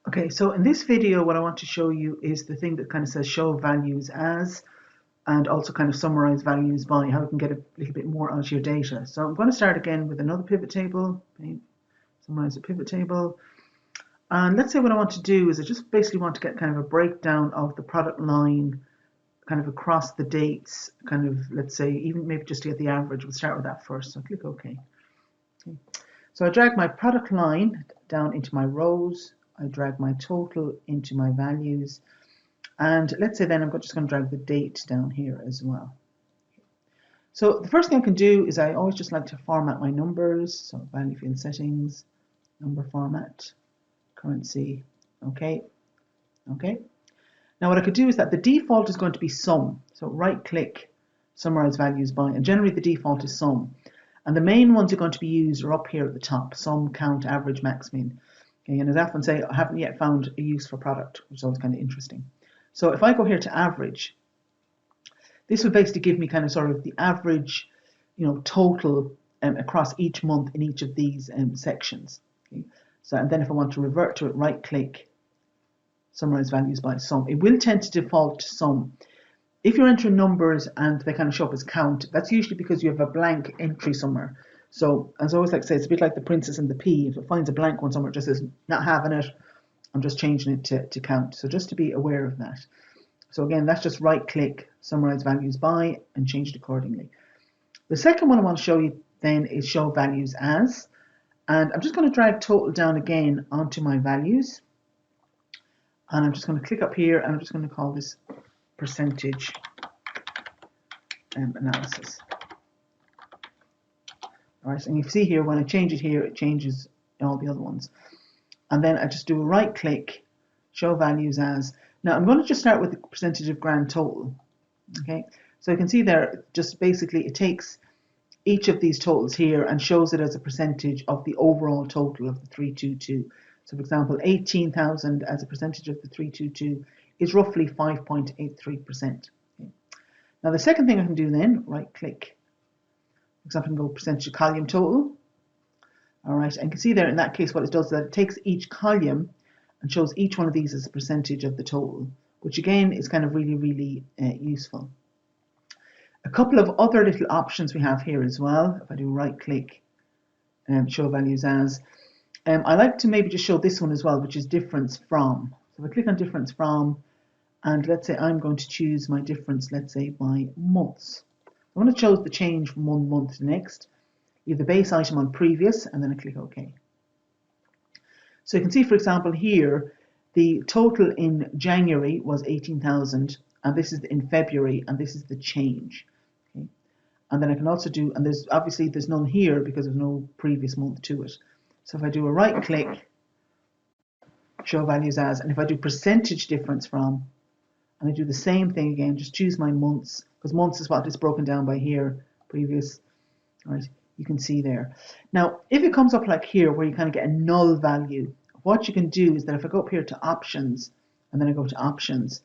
Okay, so in this video, what I want to show you is the thing that kind of says show values as, and also kind of summarize values by, how you can get a little bit more out of your data. So I'm going to start again with another pivot table, okay, summarize a pivot table. And let's say what I want to do is I just basically want to get kind of a breakdown of the product line kind of across the dates, kind of, let's say, even maybe just to get the average. We'll start with that first. So click OK. Okay. So I drag my product line down into my rows. I drag my total into my values. And let's say then I'm just going to drag the date down here as well. So the first thing I can do is I always just like to format my numbers. So value field settings, number format, currency, okay, okay. Now what I could do is that the default is going to be sum. So right click, summarize values by, and generally the default is sum. And the main ones are going to be used are up here at the top, sum, count, average, max, min. Okay, and as I often say, I haven't yet found a use for product, which is always kind of interesting. So if I go here to average, this would basically give me kind of sort of the average, total across each month in each of these sections. Okay? So, and then if I want to revert to it, right click, summarize values by sum. It will tend to default to sum. If you're entering numbers and they kind of show up as count, that's usually because you have a blank entry somewhere. So as I always like to say, it's a bit like the princess and the pea. If it finds a blank one somewhere, it just says not having it, I'm just changing it to count. So just to be aware of that. So again, that's just right click, summarize values by, and change it accordingly. The second one I want to show you then is show values as. And I'm just going to drag total down again onto my values. And I'm just going to click up here and I'm just going to call this percentage analysis. All right, and you see here when I change it here, it changes all the other ones. And then I just do a right click, show values as. Now I'm going to just start with the percentage of grand total. Okay, so you can see there, just basically it takes each of these totals here and shows it as a percentage of the overall total of the 322. So for example, 18,000 as a percentage of the 322 is roughly 5.83%. Okay. Now the second thing I can do then, right click, for example, I can go percentage of column total. All right, and you can see there in that case what it does is that it takes each column and shows each one of these as a percentage of the total, which again is kind of really useful. A couple of other little options we have here as well. If I do right click and show values as, I like to maybe just show this one as well, which is difference from. So if I click on difference from, and let's say I'm going to choose my difference, let's say by months. I want to choose the change from one month to the next. Leave the base item on previous, and then I click OK. So you can see, for example, here, the total in January was 18,000, and this is in February, and this is the change. Okay. And then I can also do, and there's none here because there's no previous month to it. So if I do a right click, show values as, and if I do percentage difference from, and I do the same thing again, just choose my months, because months is what is broken down by here, previous, right? You can see there. Now, if it comes up like here, where you kind of get a null value, what you can do is that if I go up here to options, and then I go to options,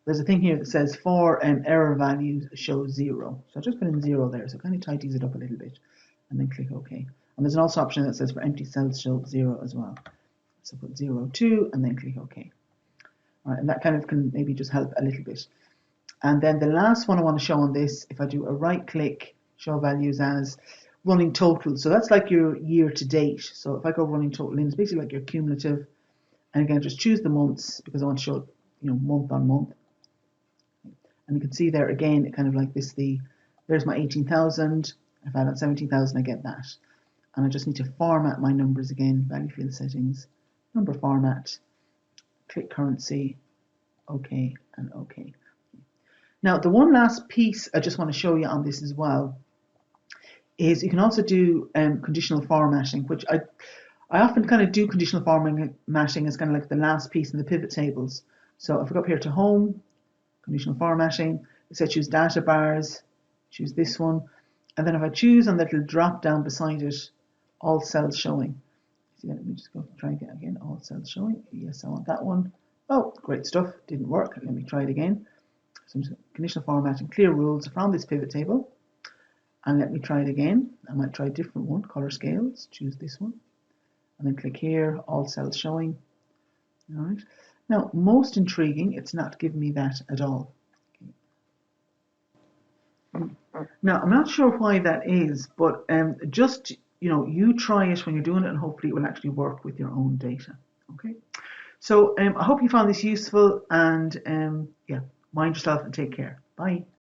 there's a thing here that says for error values show 0. So I just put in 0 there, so it kind of tidies it up a little bit, and then click OK. And there's also option that says for empty cells show 0 as well. So put 0, 2, and then click OK. All right, and that kind of can maybe just help a little bit. And then the last one I want to show on this, if I do a right click, show values as, running total. So that's like your year to date. So if I go running total in, it's basically like your cumulative. And again, just choose the months because I want to show, month on month. And you can see there again, it kind of like this, there's my 18,000. If I add 17,000, I get that. And I just need to format my numbers again, value field settings, number format, click currency, OK, and OK. Now, the one last piece I just want to show you on this as well is you can also do conditional formatting, which I often kind of do conditional formatting as kind of like the last piece in the pivot tables. So if I go up here to home, conditional formatting, it says choose data bars, choose this one, and then if I choose on that little drop down beside it, all cells showing. So let me just go try again, all cells showing. Yes, I want that one. Oh, great stuff, didn't work. Let me try it again. So conditional formatting, clear rules from this pivot table. And let me try it again. I might try a different one, color scales, choose this one. And then click here, all cells showing. All right. Now, most intriguing, it's not giving me that at all. Now, I'm not sure why that is, but just, you try it when you're doing it and hopefully it will actually work with your own data. Okay. So I hope you found this useful and yeah, mind yourself and take care. Bye.